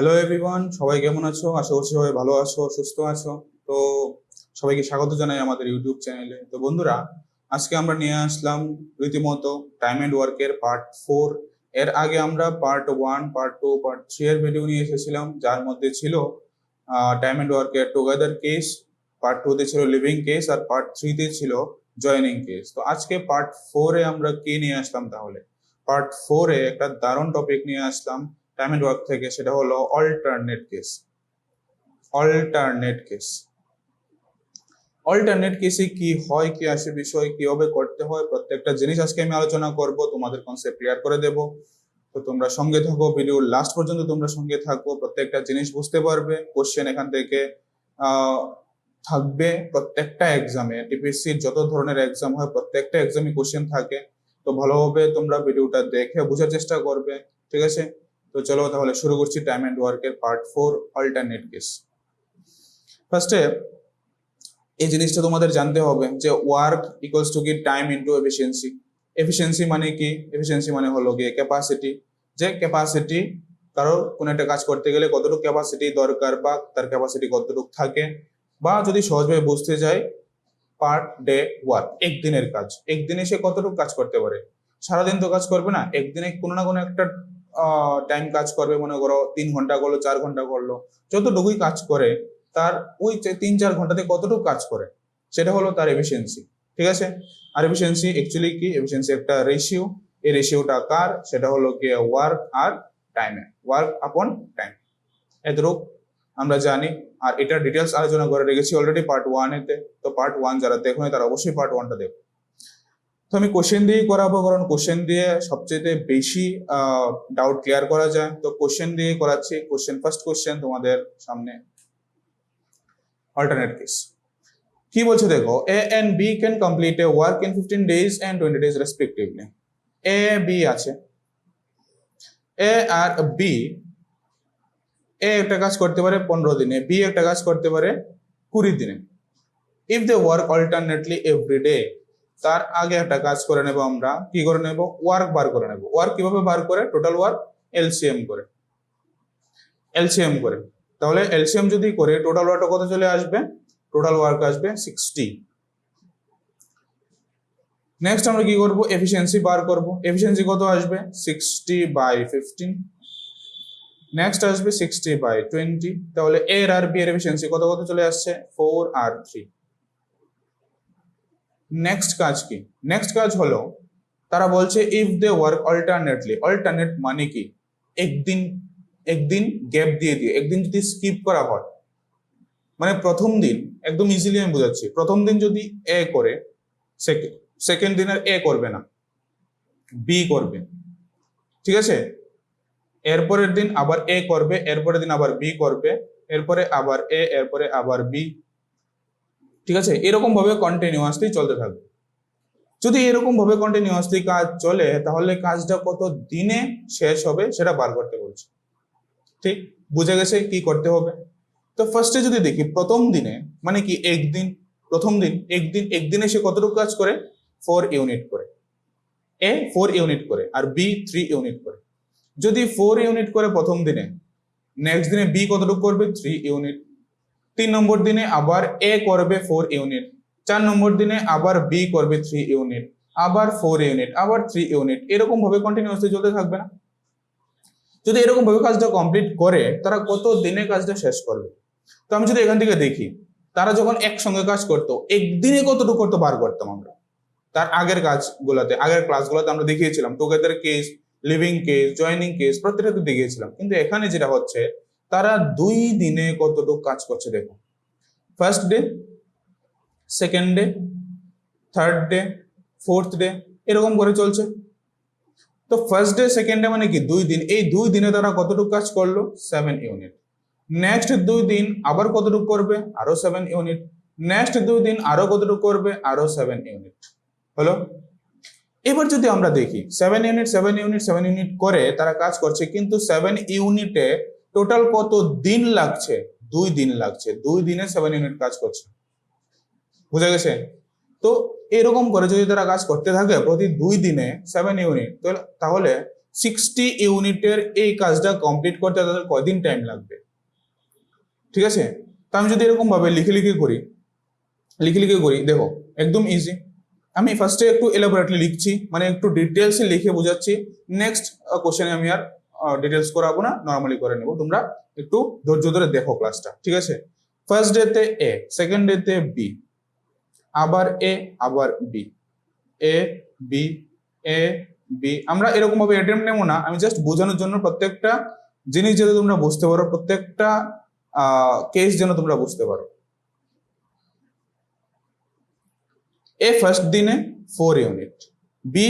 Hello everyone, সবাই কেমন আছো? আশা করছি সবাই ভালো আছো, সুস্থ আছো। তো সবাইকে স্বাগত জানাই আমাদের ইউটিউব চ্যানেলে। তো বন্ধুরা, আজকে আমরা নিয়ে আসলাম রীতিমতো টাইম অ্যান্ড ওয়ার্কের পার্ট 4। এর আগে আমরা পার্ট 1, পার্ট 2, পার্ট 3 এর ভিডিও নিয়ে এসেছিলাম, যার মধ্যে ছিল টাইম অ্যান্ড ওয়ার্কের টুগেদার কেস, পার্ট 2 তে ছিল লিভিং কেস, আর পার্ট 3 তে ছিল জয়েনিং কেস। তো আজকে পার্ট 4-এ আমরা কি নিয়ে আসলাম? তাহলে পার্ট 4-এ একটা দারুণ টপিক নিয়ে আসলাম টাইম এন্ড ওয়ার্ক থেকে, সেটা হলো alternate case. Alternate case alternate কেসে কি হয়, কি আসে বিষয়, কিভাবে করতে হয়, প্রত্যেকটা জিনিস আজকে আমি আলোচনা করব, তোমাদের কনসেপ্ট ক্লিয়ার করে দেব। তো তোমরা সঙ্গে থাকো, ভিডিওর লাস্ট পর্যন্ত তোমরা সঙ্গে থাকো, প্রত্যেকটা জিনিস বুঝতে পারবে। কোশ্চেন এখান থেকে থাকবে প্রত্যেকটা এক্সামে। টিপিএসসির যত ধরনের এক্সাম হয় প্রত্যেকটা এক্সামে কোশ্চেন থাকে। তো ভালোভাবে তোমরা ভিডিওটা দেখে বোঝার চেষ্টা করবে, ঠিক আছে? তো চলো তাহলে শুরু করছি টাইম এন্ড ওয়ার্কের পার্ট 4, অল্টারনেট কেস। ফার্স্টে এই জিনিসটা তোমাদের জানতে হবে যে ওয়ার্ক ইকুয়ালস টু কি টাইম ইনটু এফিসিয়েন্সি। এফিসিয়েন্সি মানে কি? এফিসিয়েন্সি মানে হলো গিয়ে ক্যাপাসিটি। যে ক্যাপাসিটি, কারো কোনো একটা কাজ করতে গেলে কতটুকু ক্যাপাসিটি দরকার, বা তার ক্যাপাসিটি কতটুকু থাকে, বা যদি সহজভাবে বুঝতে যাই, পার ডে ওয়ার্ক, একদিনের কাজ, একদিনে সে কতটুকু কাজ করতে পারে। সারাদিন তো কাজ করবে না, একদিনে কোনো না কোনো একটা টাইম কাজ করবে। মনে করো 3 ঘন্টা করলো, 4 ঘন্টা করলো, যতটুকুই কাজ করে তার ওই 3-4 ঘন্টাতে কতটুকু কাজ করে, সেটা হলো তার এফিসিয়েন্সি, ঠিক আছে? আর এফিসিয়েন্সি অ্যাকচুয়ালি কি? এফিসিয়েন্সি একটা রেশিও। এই রেশিওটা কার? সেটা হলো কি ওয়ার্ক আর টাইমে, ওয়ার্ক আপন টাইম। এতটুকু আমরা জানি, আর এটার ডিটেলস আলোচনা করে রেখেছি অলরেডি পার্ট 1-এতে। তো পার্ট 1 যারা দেখো তারা অবশ্যই পার্ট 1টা দেখো। তো আমি কোশ্চেন দিয়েই করাবো, কারণ কোশ্চেন দিয়ে সবচেয়ে বেশি ডাউট ক্লিয়ার করা যায়। তো কোশ্চেন দিয়ে করাচ্ছি। ফার্স্ট কোশ্চেন তোমাদের সামনে, অল্টারনেট কেস কি বলছে দেখো। A and B can complete a work in 15 days and 20 days respectively. A B আছে, এ আর বি। এ একটা কাজ করতে পারে 15 দিনে, বি একটা কাজ করতে পারে 20 দিনে। If they work alternately every day, তার আগে একটা কাজ করে নেব আমরা। কি করে নেব? ওয়ার্ক বার করে নেব। ওয়ার্ক কিভাবে বার করে? টোটাল ওয়ার্ক এলসিএম করে। এলসিএম করে, তাহলে এলসিএম যদি করে টোটাল ওয়ার্কটা কত চলে আসবে? টোটাল ওয়ার্ক আসবে 60। নেক্সট আমরা কি করব? এফিসিয়েন্সি বার করব। এফিসিয়েন্সি কত আসবে? 60/15। নেক্সট আসবে 60/20। তাহলে এ আর বি এর এফিসিয়েন্সি কত কত চলে আসছে? 4 আর 3। নেক্সট কাজ কি? নেক্সট কাজ হলো, তারা বলছে if they work alternately. Alternate মানে কি? একদিন একদিন গ্যাপ দিয়ে দিয়ে, একদিন যদি স্কিপ করা হয়, মানে প্রথম দিন, একদম ইজিলি আমি বোঝাচ্ছি, প্রথম দিন যদি এ করে, সেকেন্ড দিন আর এ করবে না, বি করবে, ঠিক আছে? এরপরের দিন আবার এ করবে, এরপরের দিন আবার বি করবে, এরপরে আবার এ, এরপরে আবার বি, ঠিক আছে? এরকম ভাবে কন্টিনিউয়াসলি চলতে থাকবে। যদি এরকম ভাবে কন্টিনিউয়াসলি কাজ চলে, তাহলে কাজটা কত দিনে শেষ হবে সেটা বার করতে বলছে। ঠিক বুঝে গেছে কি করতে হবে? তো ফার্স্টে যদি দেখি, প্রথম দিনে মানে কি? একদিন। প্রথম দিন একদিনে সে কতটুকু কাজ করে? 4 ইউনিট করে। এ 4 ইউনিট করে আর বি 3 ইউনিট করে। যদি 4 ইউনিট করে প্রথম দিনে, নেক্সট দিনে বি কতটুকু করবে? 3 ইউনিট। 3 নম্বর দিনে আবার এ করবে 4 ইউনিট। 4 নম্বর দিনে আবার বি করবে 3 ইউনিট, আবার 4 ইউনিট, আবার 3 ইউনিট। এরকম ভাবে কন্টিনিউয়াসলি চলতে থাকবে না? যদি এরকম ভাবে কাজটা কমপ্লিট করে, তারা কত দিনে কাজটা শেষ করবে? তো আমি যদি এখান থেকে দেখি, তারা যখন একসঙ্গে কাজ করতো, একদিনে কতটুকু করতো বার করতাম আমরা। তার আগের কাজগুলোতে, আগের ক্লাসগুলোতে আমরা দেখিয়েছিলাম together case, leaving case, joining case, প্রত্যেকটাতে দেখিয়েছিলাম। কিন্তু এখানে যেটা হচ্ছে, তারা 2 দিনে কতটুকু কাজ করছে দেখো। First day, second day, third day, fourth day, এরকম করে চলছে। তো ফার্স্ট ডে সেকেন্ড ডে মানে কি? 2 দিন। এই 2 দিনে তারা কতটুকু কাজ করলো? 7 ইউনিট। নেক্সট 2 দিন আবার কতটুকু করবে? আরো 7 ইউনিট। নেক্সট 2 দিন আরো কতটুকু করবে? আরো 7 ইউনিট। হলো? এবার যদি আমরা দেখি, 7 ইউনিট 7 ইউনিট 7 ইউনিট করে তারা কাজ করছে, কিন্তু 7 ইউনিটে টোটাল কত দিন লাগছে? 2 দিন লাগছে। 2 দিনে 7 ইউনিট কাজ করছে। বুঝা গেছে? তো এরকম করে যদি তারা কাজ করতে থাকে প্রতি 2 দিনে 7 ইউনিট, তাহলে 60 ইউনিটের এই কাজটা কমপ্লিট করতে তাদের কয়দিন টাইম লাগবে? ঠিক আছে, তো আমি যদি এরকম ভাবে লিখে লিখে করি দেখো একদম ইজি। আমি ফার্স্টে একটু এলাবোরেটলি লিখছি, মানে একটু ডিটেলসে লিখে বোঝাচ্ছি। নেক্সট কোশ্চেনে আমি আর ডিটেলস করাবো না, নর্মালি করে নেবো। তোমরা একটু ধৈর্য ধরে দেখো ক্লাসটা, ঠিক আছে? ফার্স্ট ডেতে এ, সেকেন্ড ডেতে বি, আবার এ, আবার B, A B, A B. আমরা এরকম ভাবে অ্যাটেম্প নেবো না, আমি জাস্ট বোঝানোর জন্য প্রত্যেকটা জিনিস যাতে তোমরা বুঝতে পারো, প্রত্যেকটা কেস যেন তোমরা বুঝতে পারো। এ ফার্স্ট দিনে 4 ইউনিট, বি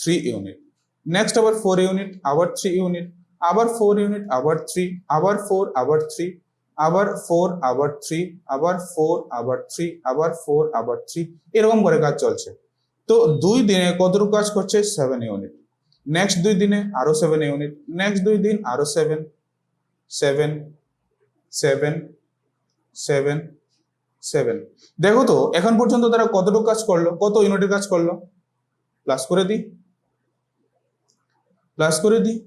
3 ইউনিট, নেক্সট আবার 4 ইউনিট, আবার 3 ইউনিট, আবার 4 ইউনিট, আবার 3, আবার 4, আবার 3, আবার 4, আবার 3, আবার 4, আবার 3, আবার 4, আবার 3, এরকম করে কাজ চলছে। তো 2 দিনে কতটুকু কাজ করছে? 7 ইউনিট। নেক্সট 2 দিনে আরো 7 ইউনিট, নেক্সট 2 দিন আরো 7, 7, 7, 7, 7। দেখো তো এখন পর্যন্ত তারা কতটুকু কাজ করলো, কত ইউনিটের কাজ করলো? প্লাস করে দিই,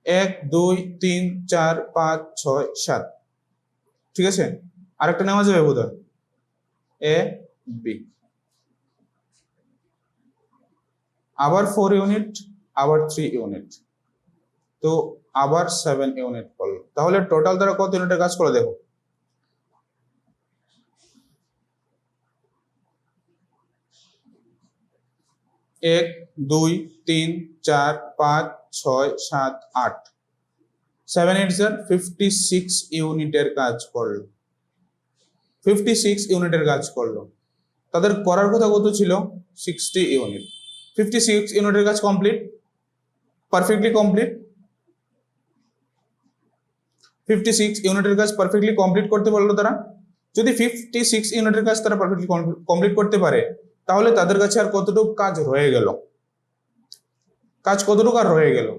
1 2 3 4 5 6 7। ঠিক আছে, আরেকটা নেওয়া যাবে বোধহয়, এ বি, আবার 4 ইউনিট, আবার 3 ইউনিট, তো আবার 7 ইউনিট করলো। তাহলে টোটাল তারা কত ইউনিটের কাজ করলো দেখো, 1 2 3 4 5 6 7 8, 7 8 56 ইউনিটের কাজ করলো, 56 ইউনিটের কাজ করলো। তাদের করার কথা কত ছিল? 60 ইউনিট। 56 ইউনিটের কাজ কমপ্লিট, পারফেক্টলি কমপ্লিট। 56 ইউনিটের কাজ পারফেক্টলি কমপ্লিট করতে পারলো তারা। যদি 56 ইউনিটের কাজ তারা পারফেক্টলি কমপ্লিট করতে পারে, তাহলে তাদের কাছে আর কতটুকু কাজ রয়ে গেল? কাজ কতটুকু আর রয়ে গেল?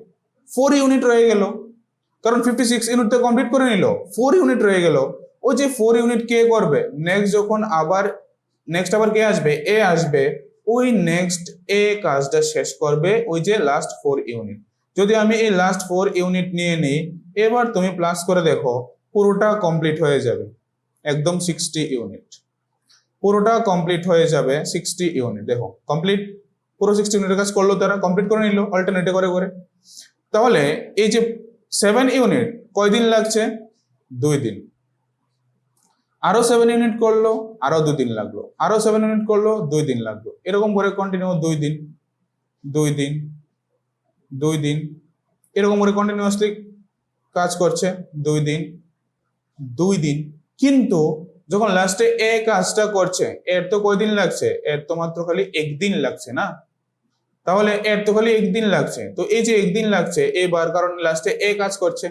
4 ইউনিট রয়ে গেল, কারণ 56 ইউনিট তো কমপ্লিট করে নিল, 4 ইউনিট রয়ে গেল। ওই যে 4 ইউনিট কে করবে? নেক্সট যখন আবার আবার কে আসবে? এ আসবে, ওই নেক্সট এ কাজটা শেষ করবে ওই যে লাস্ট 4 ইউনিট। যদি আমি এই লাস্ট 4 ইউনিট নিয়ে নিই, এবার তুমি প্লাস করে দেখো, পুরোটা কমপ্লিট হয়ে যাবে একদম 60 ইউনিট, পুরোটা কমপ্লিট হয়ে যাবে 60 ইউনিট। দেখো কমপ্লিট, পুরো 60 ইউনিটের কাজ করলো তারা, কমপ্লিট করে নিল অল্টারনেটে করে করে। তাহলে এই যে 7 ইউনিট কয়দিন লাগছে? 2 দিন। আরো 7 ইউনিট করলো, আরো 2 দিন লাগলো, আরো 7 ইউনিট করলো, 2 দিন লাগলো, এরকম করে কন্টিনিউ 2 দিন 2 দিন 2 দিন, এরকম করে কন্টিনিউয়াসলি কাজ করছে 2 দিন 2 দিন। কিন্তু যখন লাস্টে এ কাজটা করছে, এর তো কয়দিন লাগছে? এর তো মাত্র খালি 1 দিন লাগছে না? তাহলে এর তো খালি 1 দিন লাগছে। তো এই যে 1 দিন লাগছে এবার, কারণ লাস্টে এ কাজ করছে,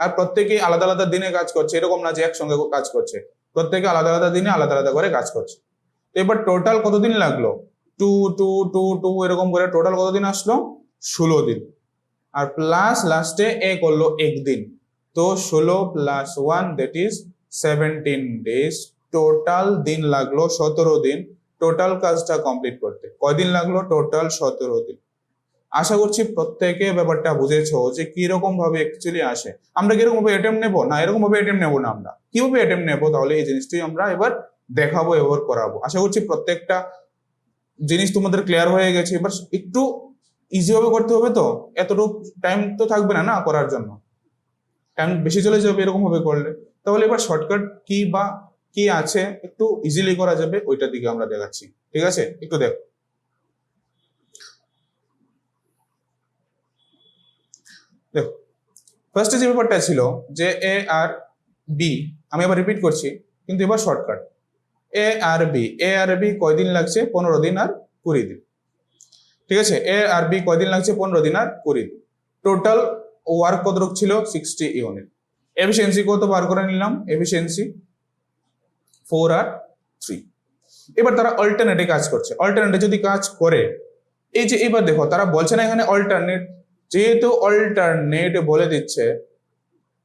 আর প্রত্যেকেই আলাদা আলাদা দিনে কাজ করছে, এরকম না যে একসঙ্গে কাজ করছে, প্রত্যেকে আলাদা আলাদা দিনে আলাদা আলাদা করে কাজ করছে। তো এবার টোটাল কতদিন লাগলো? 2 2 2 2 এরকম করে টোটাল কতদিন আসলো? 16 দিন। আর প্লাস লাস্টে এ করলো 1 দিন, তো 16 + 1 দ্যাট ইজ 17 ডেজ। টোটাল দিন লাগলো 17 দিন টোটাল কাজটা কমপ্লিট করতে। কয়দিন লাগলো? টোটাল 17 দিন। আশা করছি প্রত্যেকে ব্যাপারটা বুঝেছো যে কিরকম ভাবে অ্যাকচুয়ালি আসে। আমরা কিরকম ভাবে অ্যাটেম্প নেবো না, এরকম ভাবে অ্যাটেম্প নেবো না, আমরা কিভাবে অ্যাটেম্প নেবো, তাহলে এই জিনিসটি আমরা এবার দেখাবো, এবার করাবো। আশা করছি প্রত্যেকটা জিনিস তোমাদের ক্লিয়ার হয়ে গেছে। এবার একটু ইজি ভাবে করতে হবে, তো এতটুকু টাইম তো থাকবে না না করার জন্য, টাইম বেশি চলে যাবে এরকম ভাবে করলে। তাহলে এবার শর্টকাট কি বা কি আছে একটু ইজিলি করা যাবে, ওইটার দিকে আমরা দেখাচ্ছি। ঠিক আছে, একটু দেখো। দেখো ফার্স্টে যে ব্যাপারটা ছিল যে এ আর বি, আমি আবার রিপিট করছি কিন্তু এবার শর্টকাট। এ আর বি কয়দিন লাগছে? 15 দিন আর 20 দিন। ঠিক আছে, এ আর বি কয়দিন লাগছে? 15 দিন আর 20 দিন। টোটাল ওয়ার্ক কতটুকু ছিল? 60 ইউনিট। এফিসিয়েন্সি কত বার করে নিলাম? এফিসিয়েন্সি 4 আর 3। এবার তারা অল্টারনেটে কাজ করছে। অল্টারনেটে যদি কাজ করে, এই যে এবার দেখো তারা বলছে না এখানে অল্টারনেট, যেহেতু অল্টারনেট বলে দিচ্ছে,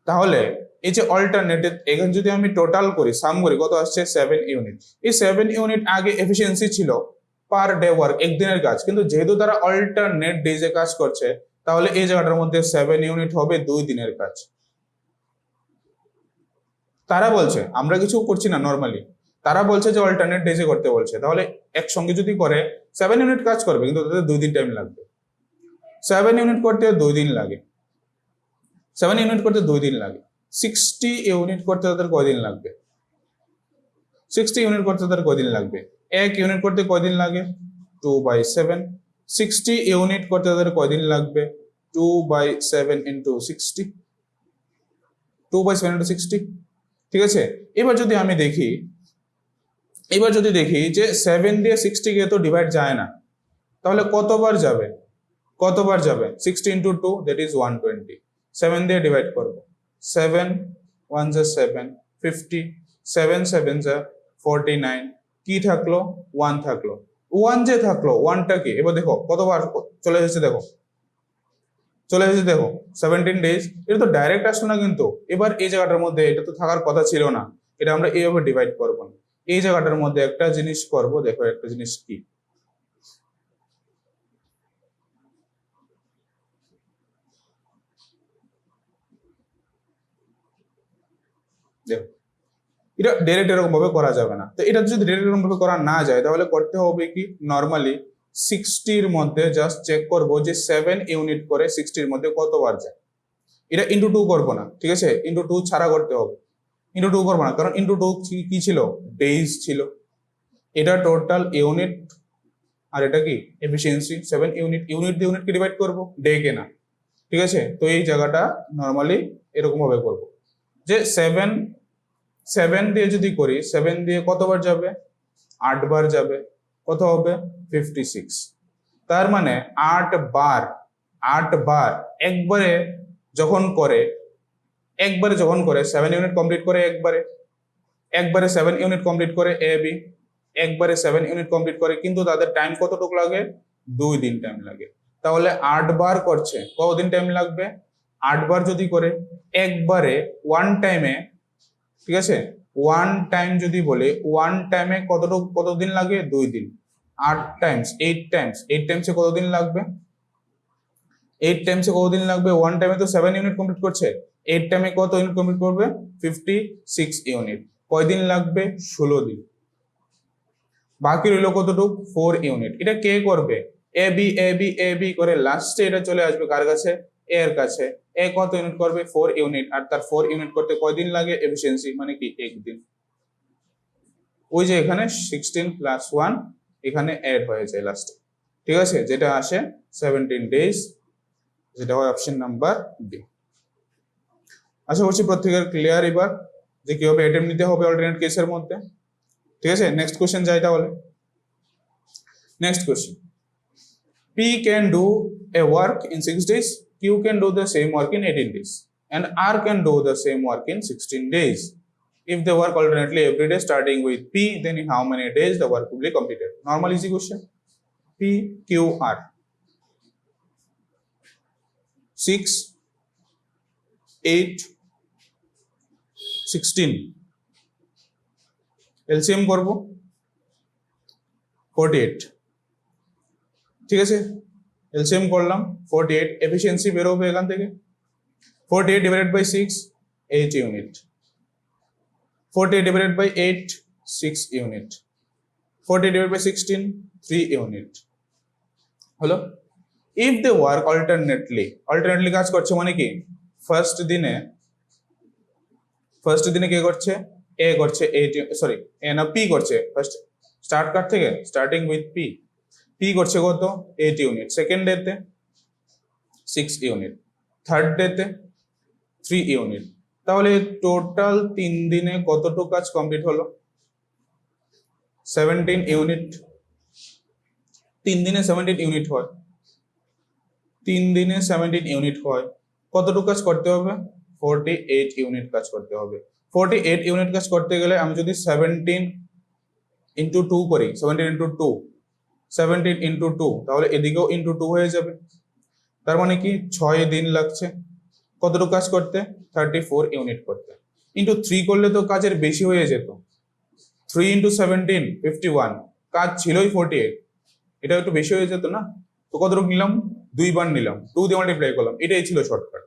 তাহলে এই যে অল্টারনেটে এখানে যদি আমি টোটাল করি, সাম করি, কত আসছে? 7 ইউনিট। এই 7 ইউনিট আগে এফিসিয়েন্সি ছিল পার ডে ওয়ার্ক, একদিনের কাজ, কিন্তু যেহেতু তারা অল্টারনেট ডেজে কাজ করছে, তাহলে এই জায়গাটার মধ্যে 7 ইউনিট হবে 2 দিনের কাজ। তারা বলছে, আমরা কিছু করছি না নর্মালি, তারা বলছে যে অল্টারনেট ডেজে করতে বলছে, তাহলে একসঙ্গে যদি করে 7 ইউনিট কাজ করবে, কিন্তু তাদের 2 দিন টাইম লাগবে। 7 ইউনিট করতে 2 দিন লাগে, 7 ইউনিট করতে 2 দিন লাগে। 60 ইউনিট করতে তাদের কয়দিন লাগবে? 60 ইউনিট করতে তাদের কয়দিন লাগবে? 1 ইউনিট করতে কয়দিন লাগে? 2/7। 60 ইউনিট করতে তাদের কয়দিন লাগবে? 2/7 ইন্টু 60, 2/7 ইন্টু 60। ঠিক আছে, এবার যদি আমি দেখি, যে 7 দিয়ে 60 কে তো ডিভাইড যায় না, তাহলে কতবার যাবে? 60 ইন্টু 2, দ্যাট ইজ 120। 7 দিয়ে ডিভাইড করবো, 7 1 যা 7, 50, 7 7 যা 49, কি থাকলো? 1 থাকলো। 1 যে থাকলো, 1টা কি? এবার দেখো কতবার চলে এসেছে, দেখো 17 ডেজ। এটা তো ডাইরেক্ট আসলো না কিন্তু। এবার এই জায়গাটার মধ্যে এটা তো থাকার কথা ছিল না, এটা আমরা এইভাবে ডিভাইড করবো না। এই জায়গাটার মধ্যে একটা জিনিস করব, দেখো একটা জিনিস কি, দেখো এটা ডাইরেক্ট এরকম ভাবে করা যাবে না। তো এটা যদি ডাইরেক্ট এরকম ভাবে করা না যায়, তাহলে করতে হবে কি, নর্মালি 60-র মধ্যে জাস্ট চেক করব যে 7 ইউনিট করে 60-র মধ্যে কতবার যায়। এটা ইন্টু 2 করবো না, ঠিক আছে, ইন্টু 2 ছাড়া করতে হবে, ইন্টু 2 করবো না, কারণ ইন্টু 2 কি ছিল? ডেজ ছিল। এটা টোটাল ইউনিট, আর এটা কি? এফিসিয়েন্সি। 7 ইউনিট, ইউনিট দিয়ে ইউনিটকে ডিভাইড করবো, ডে কে না। ঠিক আছে, তো এই জায়গাটা নর্মালি এরকম ভাবে করবো যে 7 দিয়ে যদি করি, 7 দিয়ে কতবার যাবে? 8 বার যাবে। কত হবে? 56। তার মানে 8 বার একবারে যখন করে 7 ইউনিট কমপ্লিট করে, একবারে 7 ইউনিট কমপ্লিট করে এ বি, একবারে 7 ইউনিট কমপ্লিট করে, কিন্তু তাদের টাইম কতটুকু লাগে? 2 দিন টাইম লাগে। তাহলে 8 বার করছে, কতদিন টাইম লাগবে? 8 বার যদি করে, একবারে ওয়ান টাইমে, ঠিক আছে, ওয়ান টাইম যদি বলে, ওয়ান টাইমে কতদিন লাগে? 2 দিন। 8 টাইমস 8 টাইমস 8 টাইমসে কতদিন লাগবে? 8 টাইমসে কতদিন লাগবে? ওয়ান টাইমে তো 7 ইউনিট কমপ্লিট করছে, 8 টাইমে কত ইউনিট কমপ্লিট করবে? 56 ইউনিট। কয়দিন লাগবে? 16 দিন। বাকি রইল কতটুকু? 4 ইউনিট। এটা কে করবে? এ বি করে লাস্টে এটা চলে আসবে কার কাছে? এ এর কাছে। এ কত ইউনিট করবে? 4 ইউনিট। আর তার 4 ইউনিট করতে কয়দিন লাগে? এফিসিয়েন্সি মানে কি? 1 দিন। ওই যে এখানে 16 প্লাস 1 এখানে অ্যাড হয়ে যায় লাস্টে, ঠিক আছে, যেটা আসে 17 ডেজ, যেটা হয় অপশন নাম্বার ডি। আশা করছি প্রত্যেকের ক্লিয়ার এবার যে কিভাবে অ্যাটেম্প নিতে হবে অল্টারনেট কেসের মধ্যে। ঠিক আছে, নেক্সট কোশ্চেন যাই তাহলে। Next question, P can do a work in 6 days, Q can do the same work in 18 days, and R can do the same work in 16 days. If they work alternately every day starting with P, then in how many days the work will be completed? Normal easy question. P, Q, R. 6, 8, 16. LCM করব 48, ঠিক আছে, LCM করলাম 48, efficiency বেরোবে এখান থেকে 48 divided by 6, 8 unit, 48 divided by 8, 6 unit, 48 divided by 16, 3 unit হলো। If they work alternately কাজ করছে মানে কি, ফার্স্ট দিনে কে করছে? এ করছে 8, সরি এ না, পি করছে ফার্স্ট, স্টার্ট কার থেকে, স্টার্টিং উইথ পি করছে কত? 8 ইউনিট, সেকেন্ড ডেতে 6 ইউনিট, থার্ড ডেতে 3 ইউনিট। তাহলে টোটাল 3 দিনে কতটুকু কাজ কমপ্লিট হলো? 17 ইউনিট। 3 দিনে 17 ইউনিট হয়, 3 দিনে 17 ইউনিট হয়, কতটুকু কাজ করতে হবে? 48 ইউনিট কাজ করতে হবে। 48 ইউনিট কাজ করতে গেলে আমি যদি 17 ইন্টু 2 করি, 17 ইন্টু 2, 17 ইন্টু 2, তাহলে এদিকেও ইন্টু 2 হয়ে যাবে। তার মানে কি 6 দিন লাগছে কতটুকু কাজ করতে? 34 ইউনিট করতে। ইন্টু 3 করলে তো কাজের বেশি হয়ে যেত, 3 ইন্টু 17, 51, কাজ ছিলই 48, এটা একটু বেশি হয়ে যেত না? তো কতটুকু নিলাম? দুইবার নিলাম, 2 দিয়ে মাল্টিপ্লাই করলাম, এটাই ছিল শর্টকাট।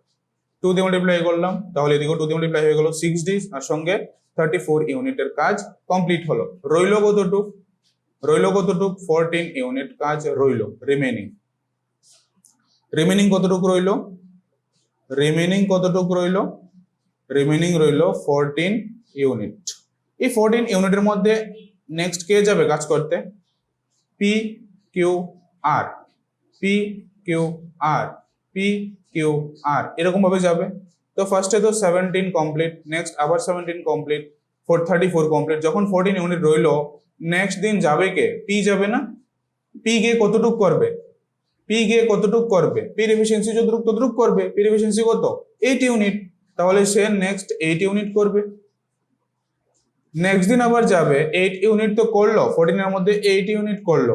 2 দিয়ে মাল্টিপ্লাই করলাম, তাহলে এদিকে 2 দিয়ে মাল্টিপ্লাই হয়ে গেল 6 ডেজ, আর সঙ্গে 34 ইউনিটের কাজ কমপ্লিট হলো। রইল কতটুক? 14 ইউনিট কাজ রইল রিমেনিং। কতটুক রইল? রিমেনিং রইল 14 ইউনিট। এই 14 ইউনিটের মধ্যে নেক্সট কে যাবে কাজ করতে? পি কিউ আর, এরকম ভাবে যাবে। তো ফার্স্টে তো 17 কমপ্লিট, নেক্সট আবার 17 কমপ্লিট, 34 কমপ্লিট। যখন 14 ইউনিট রইলো, নেক্সট দিন যাবে কে? পি যাবে না? পি গিয়ে কতটুক করবে? পির এফিসিয়েন্সি যতটুক করবে। পির এফিসিয়েন্সি কত? 8 ইউনিট। তাহলে সে নেক্সট 8 ইউনিট করবে। নেক্সট দিন আবার যাবে, 8 ইউনিট তো করলো, 14 এর মধ্যে 8 ইউনিট করলো,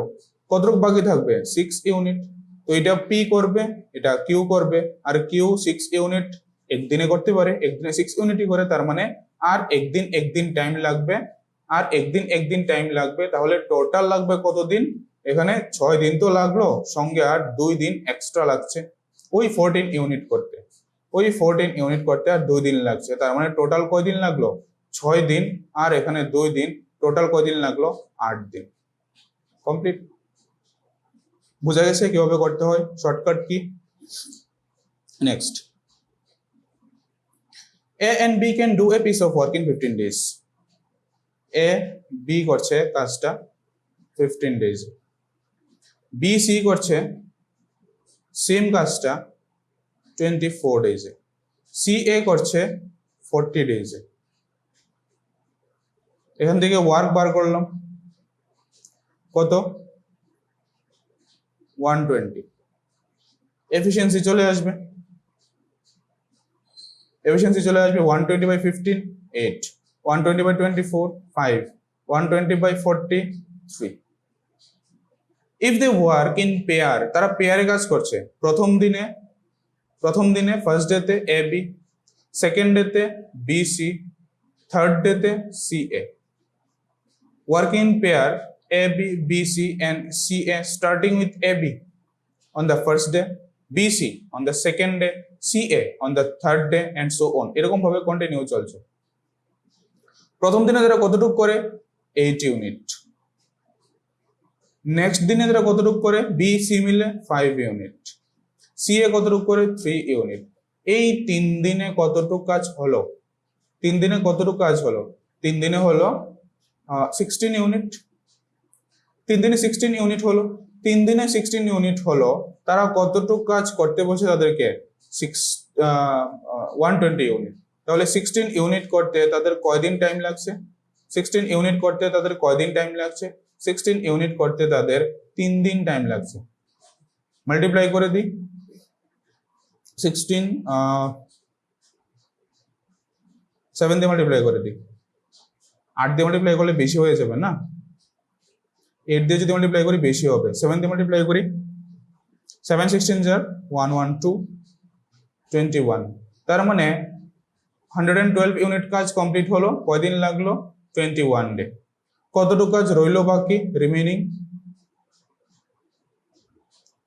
কতটুক বাকি থাকবে? 6 ইউনিট। তো এটা পি করবে, এটা কিউ করবে, আর কিউ 6 ইউনিট একদিনে করতে পারে, একদিনে 6 ইউনিটই করে, তার মানে আর একদিন টাইম লাগবে, তাহলে টোটাল লাগবে কতদিন? এখানে 6 দিন তো লাগলো, সঙ্গে আর 2 দিন এক্সট্রা লাগছে ওই 14 ইউনিট করতে, আর 2 দিন লাগছে, তার মানে টোটাল কয়দিন লাগলো? 6 দিন, আর এখানে 2 দিন, টোটাল কয়দিন লাগলো? 8 দিন। কমপ্লিট। বুঝা গেছে কিভাবে করতে হয়, shortcut key? Next, A and B can do a piece of work in 15 days. A B করছে কাজটা 15 days, B C করছে সেম কাজটা 24 days, C A করছে 40 days। এখান থেকে ওয়ার্ক বার করলাম কত? 120। এফিসিয়েন্সি চলে আসবে 120 by 15 8, 120 by 24 5, 120 by 40 3। If they work in pair, তারা পেয়ারে কাজ করছে। প্রথম দিনে ফার্স্ট ডেতে এ বি, সেকেন্ড ডেতে বি সি, থার্ড ডেতে C A. Work in pair A B, B C and C A, starting with A B on the first day, BC on the second day, CA on the third day, and so on। এরকম ভাবে continue চলছে। প্রথম দিনে তারা কতটুকু করে? 8 unit. Next দিনে তারা কতটুকু করে? BC মিলে 5 ইউনিট, CA কতটুকু করে? 3 ইউনিট। এই 3 দিনে কতটুকু কাজ হলো? 3 দিনে কতটুকু কাজ হলো? 3 দিনে হলো 16 ইউনিট। 3 দিনে 16 ইউনিট হলো। 3 দিনে 16 ইউনিট হলো, তারা কতটুকু কাজ করতে বলছে তাদেরকে? 120 ইউনিট। তাহলে 16 ইউনিট করতে তাদের কয়দিন টাইম লাগছে? 16 ইউনিট করতে তাদের কয়দিন টাইম লাগছে? 16 ইউনিট করতে তাদের 3 দিন টাইম লাগছে। মাল্টিপ্লাই করে দিই, 16 7 দিয়ে মাল্টিপ্লাই করে দিই, 8 দিয়ে মাল্টিপ্লাই করলে বেশি হয়ে যাবে না? 8 দিয়ে যদি মাল্টিপ্লাই করি বেশি হবে, 7 দিয়ে মাল্টিপ্লাই করি, 7 16 যার 112 21। তার মানে 112 ইউনিট কাজ কমপ্লিট হলো। কয়দিন লাগলো? 21 ডে। কতটুকু কাজ রইলো বাকি?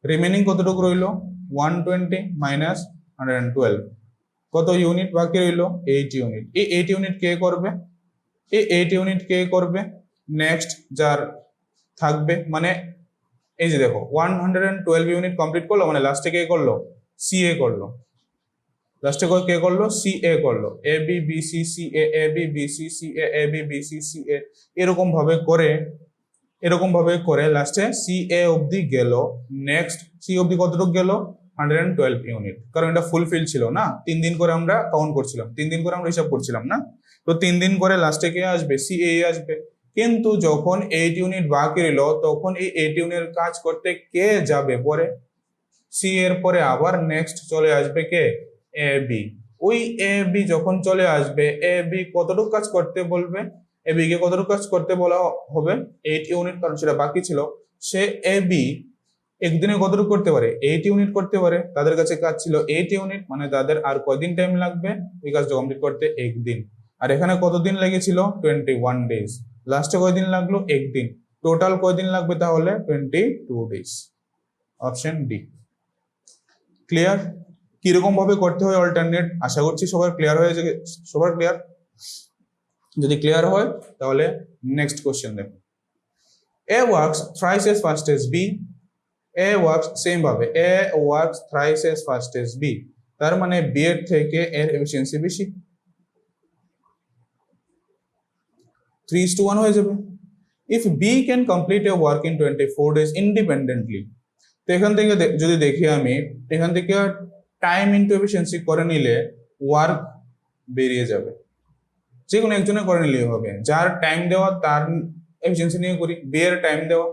রিমেনিং কতটুকু রইলো? 120 মাইনাস 112, কত ইউনিট বাকি রইলো? 8 ইউনিট। এই 8 ইউনিট কে করবে? নেক্সট যার থাকবে, মানে এই যে দেখো 112 ইউনিট কমপ্লিট করলো, মানে লাস্টে কে করলো? সিএ করলো। সিএ করলো। এ বি বি সি সি এ বি বি সি সি এ বি বি সি সি এ, এরকম ভাবে করে লাস্টে সি এ অবধি গেল। নেক্সট সি অবধি কতটুকু গেল? 112 ইউনিট, কারণ এটা ফুলফিল ছিল না। 3 দিন করে আমরা কাউন্ট করছিলাম, 3 দিন করে আমরা হিসাব করছিলাম না। তো 3 দিন করে লাস্টে কে আসবে? সি এ আসবে। কিন্তু যখন 8 ইউনিট বাকি রইল, তখন এই 8 ইউনিটের কাজ করতে কে যাবে পরে? সি এর পরে আবার নেক্সট চলে আসবে কে? A B. ওই এ বি যখন চলে আসবে, এ বি কতটুকু কাজ করতে বলবে? এ বি কে কতটুকু কাজ করতে বলা হবে? 8 ইউনিট, কারণ সেটা বাকি ছিল। সে এ বি একদিনে কতটুকু করতে পারে? 8 ইউনিট করতে পারে। তাদের কাছে কাজ ছিল 8 ইউনিট, মানে তাদের আর কয়দিন টাইম লাগবে এই কাজটা কমপ্লিট করতে? একদিন। আর এখানে কতদিন লেগেছিল? 21 ডেজ। লাস্টে কয়দিন লাগলো? একদিন। টোটাল কয়দিন লাগবে তাহলে? 22 ডেজ। Option D. ক্লিয়ার? কিরকম ভাবে করতে হয় অল্টারনেট, আশা করছি সবার ক্লিয়ার হয়ে যাবে। সবার ক্লিয়ার? যদি ক্লিয়ার হয় তাহলে নেক্সট কোশ্চেন দেখুন। A works thrice as fast as B. A works same ভাবে A works thrice as fast as B, তার মানে B এর থেকে এর এফিসিয়েন্সি বেশি, 3:1 হয়ে যাবে। If B can complete a work in 24 days independently, তো এখান থেকে যদি দেখি আমি এখান থেকে টাইম ইনটু এফিসিয়েন্সি করে নিলে ওয়ার্ক বেরিয়ে যাবে, যে কোনো একজনে করে নিলেই হবে। যার টাইম দেওয়া তার এফিসিয়েন্সি নিয়ে করি। বি এর টাইম দেওয়া,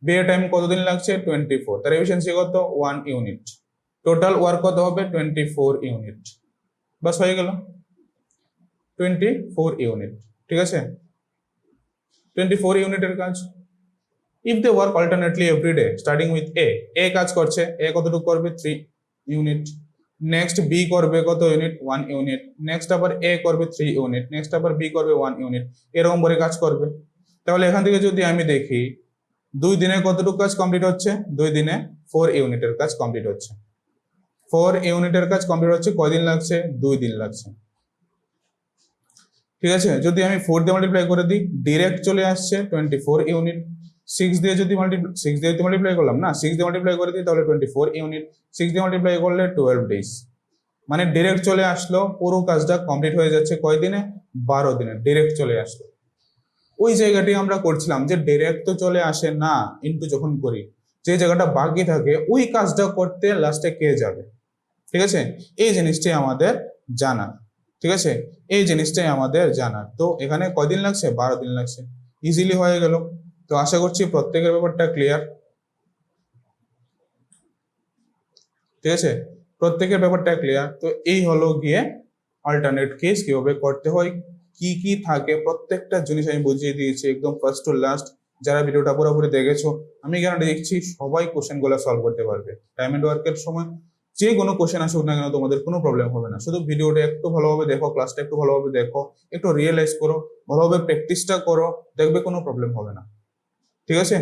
বি এর টাইম কতদিন লাগছে 24, তার এফিসিয়েন্সি কত 1 ইউনিট, টোটাল ওয়ার্ক কত হবে 24 ইউনিট, বাস হয়ে গেল 24 ইউনিট। ঠিক আছে, 24 ইউনিটের কাজ। If they work alternately everyday starting with A কাজ করছে, এ কতটুকু করবে 3 ইউনিট, নেক্সট বি করবে কত ইউনিট 1 ইউনিট, নেক্সট আবার এ করবে 3 ইউনিট, নেক্সট আবার বি করবে 1 ইউনিট, এরকম করে কাজ করবে। তাহলে এখান থেকে যদি আমি দেখি 2 দিনে কতটুকু কাজ কমপ্লিট হচ্ছে, 2 দিনে 4 ইউনিটের কাজ কমপ্লিট হচ্ছে। 4 ইউনিটের কাজ কমপ্লিট হচ্ছে, কয়দিন লাগছে 2 দিন লাগছে। ঠিক আছে, যদি আমি 4 দিয়ে মাল্টিপ্লাই করে দিই ডাইরেক্ট চলে আসছে 24 ইউনিট। 6 দিয়ে যদি মাল্টিপ্লাই করলাম না, 6 দিয়ে মাল্টিপ্লাই করে দিই তাহলে 24 ইউনিট, 6 দিয়ে মাল্টিপ্লাই করলে 12 ডেজ, মানে ডাইরেক্ট চলে আসলো। পুরো কাজটা কমপ্লিট হয়ে যাচ্ছে কয় দিনে 12 দিনে, ডাইরেক্ট চলে আসলো। ওই জায়গাটি আমরা করছিলাম যে ডাইরেক্ট তো চলে আসে না, ইনটু যখন করি যে জায়গাটা বাকি থাকে ওই কাজটা করতে লাস্টে কে যাবে। ঠিক আছে, এই জিনিসটাই আমাদের জানা। ঠিক আছে, এই জিনিসটাই আমাদের জানা। তো এখানে কয়দিন লাগছে 12 দিন লাগছে, ইজিলি হয়ে গেল। তো আশা করছি প্রত্যেকের ব্যাপারটা ক্লিয়ার। ঠিক আছে, প্রত্যেকের ব্যাপারটা ক্লিয়ার। তো এই হলো গিয়ে অল্টারনেট কেস কিভাবে করতে হয়, কি কি থাকে প্রত্যেকটা জিনিস আমি বুঝিয়ে দিয়েছি একদম ফার্স্ট টু লাস্ট। যারা ভিডিওটা পুরোপুরি দেখেছো আমি গ্যারান্টি দিচ্ছি সবাই কোশ্চেন গুলো সলভ করতে পারবে। টাইম এন্ড ওয়ার্কের সময় যে কোনো কোশ্চেন আসুক না কেন তোমাদের কোনো প্রবলেম হবে না। শুধু ভিডিওটা একটু ভালোভাবে দেখো, ক্লাসটা একটু ভালোভাবে দেখো, একটু রিয়েলাইজ করো, ভালোভাবে প্র্যাকটিসটা করো, দেখবে কোনো প্রবলেম হবে না। ঠিক আছে,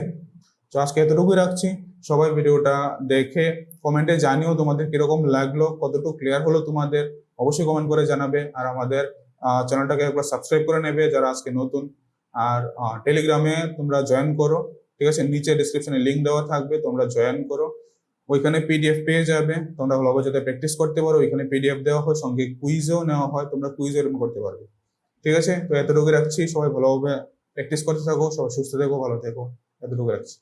তো আজকে এতটুকুই রাখছি। সবাই ভিডিওটা দেখে কমেন্টে জানিও তোমাদের কিরকম লাগলো, কতটুকু ক্লিয়ার হলো তোমাদের, অবশ্যই কমেন্ট করে জানাবে। আর আমাদের চ্যানেলটাকে একবার সাবস্ক্রাইব করে নেবে যারা আজকে নতুন। আর টেলিগ্রামে তোমরা জয়েন করো। ঠিক আছে, নিচে ডিসক্রিপশনে লিঙ্ক দেওয়া থাকবে, তোমরা জয়েন করো। ওইখানে পিডিএফ পেয়ে যাবে, তোমরা ভালোভাবে যাতে প্র্যাকটিস করতে পারো। ওইখানে পিডিএফ দেওয়া হয়, সঙ্গে কুইজও নেওয়া হয়, তোমরা কুইজও এরকম করতে পারবে। ঠিক আছে, তো এতটুকু রাখছি। সবাই ভালোভাবে প্র্যাকটিস করতে থাকো, সবাই সুস্থ থেকো, ভালো থেকো, এতটুকু রাখছি।